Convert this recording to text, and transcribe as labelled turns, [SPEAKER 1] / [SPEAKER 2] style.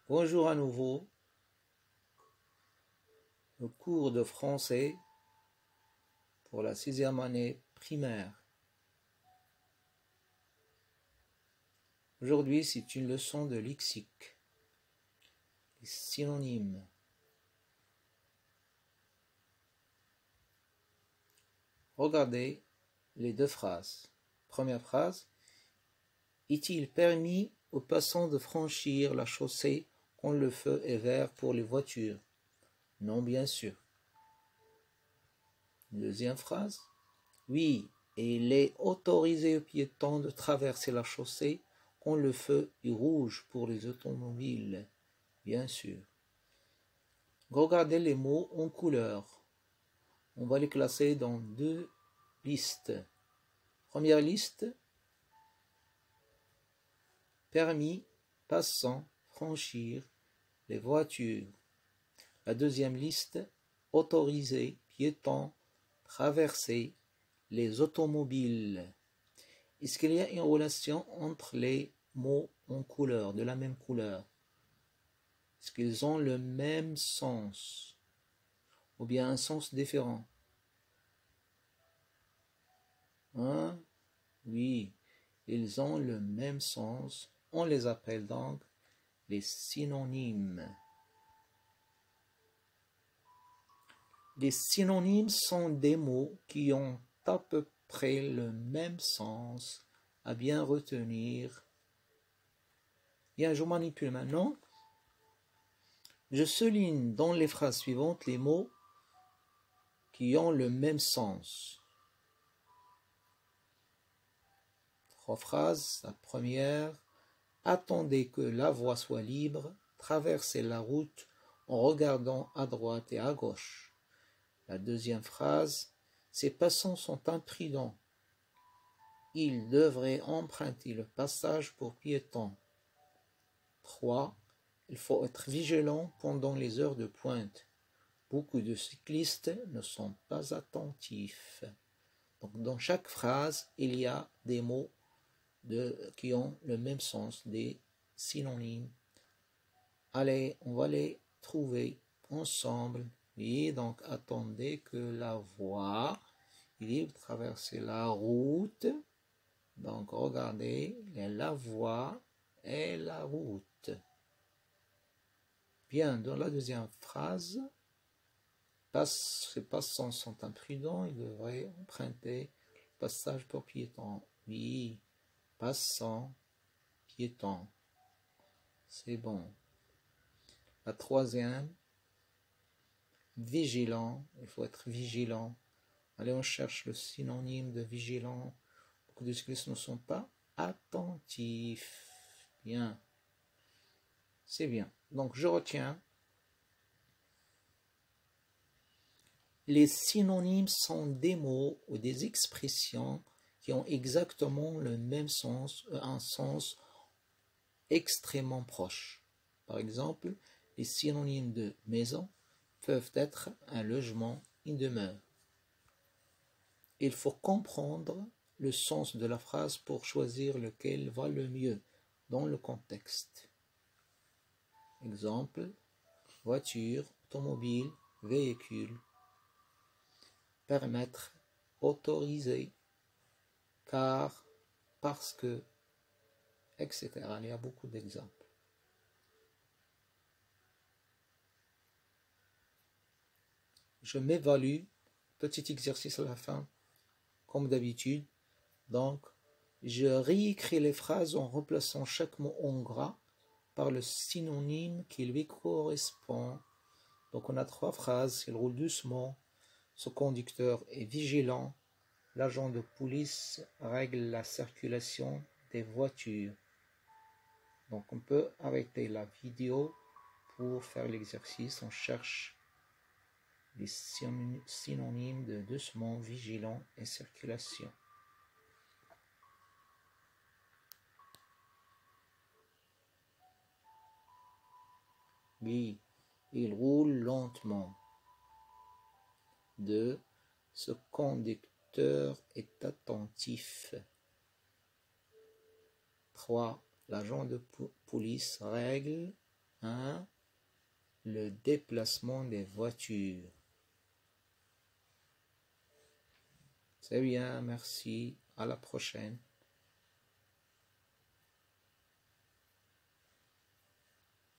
[SPEAKER 1] Bonjour à nouveau, le cours de français pour la 6e année primaire. Aujourd'hui, c'est une leçon de lexique, les synonymes. Regardez les deux phrases. Première phrase, est-il permis aux passants de franchir la chaussée quand le feu est vert pour les voitures? Non, bien sûr. Deuxième phrase, oui, il est autorisé aux piétons de traverser la chaussée quand le feu est rouge pour les automobiles, bien sûr. Regardez les mots en couleur. On va les classer dans deux listes. Première liste, permis, passant, franchir, les voitures. La deuxième liste, autorisé, piéton, traverser, les automobiles. Est-ce qu'il y a une relation entre les mots en couleur, de la même couleur? Est-ce qu'ils ont le même sens ou bien un sens différent? Hein? Oui, ils ont le même sens. On les appelle donc les synonymes. Les synonymes sont des mots qui ont à peu près le même sens à bien retenir. Bien, je manipule maintenant. Je souligne dans les phrases suivantes les mots qui ont le même sens. Trois phrases. La première, attendez que la voie soit libre, traversez la route en regardant à droite et à gauche. La deuxième phrase, ces passants sont imprudents. Ils devraient emprunter le passage pour piétons. 3. Il faut être vigilant pendant les heures de pointe. Beaucoup de cyclistes ne sont pas attentifs. Donc, dans chaque phrase, il y a des mots qui ont le même sens, des synonymes. Allez, on va les trouver ensemble. Et donc, attendez que la voie libre traverse la route. Donc, regardez, la voie et la route. Bien, dans la deuxième phrase, ces passants sont imprudents, ils devraient emprunter le passage pour piétons. Oui, passants, piétons. C'est bon. La troisième, vigilant, il faut être vigilant. Allez, on cherche le synonyme de vigilant. Beaucoup de cyclistes ne sont pas attentifs. Bien. C'est bien. Donc, je retiens. Les synonymes sont des mots ou des expressions qui ont exactement le même sens, un sens extrêmement proche. Par exemple, les synonymes de maison peuvent être un logement, une demeure. Il faut comprendre le sens de la phrase pour choisir lequel va le mieux dans le contexte. Exemple, voiture, automobile, véhicule. Permettre, autoriser, car, parce que, etc. Il y a beaucoup d'exemples. Je m'évalue, petit exercice à la fin, comme d'habitude. Donc, je réécris les phrases en remplaçant chaque mot en gras par le synonyme qui lui correspond. Donc, on a trois phrases, il roule doucement, ce conducteur est vigilant, l'agent de police règle la circulation des voitures. Donc, on peut arrêter la vidéo pour faire l'exercice. On cherche les synonymes de doucement, vigilant et circulation. Oui, il roule lentement. 2. Ce conducteur est attentif. 3. L'agent de police règle 1. Le déplacement des voitures. C'est bien, merci. À la prochaine.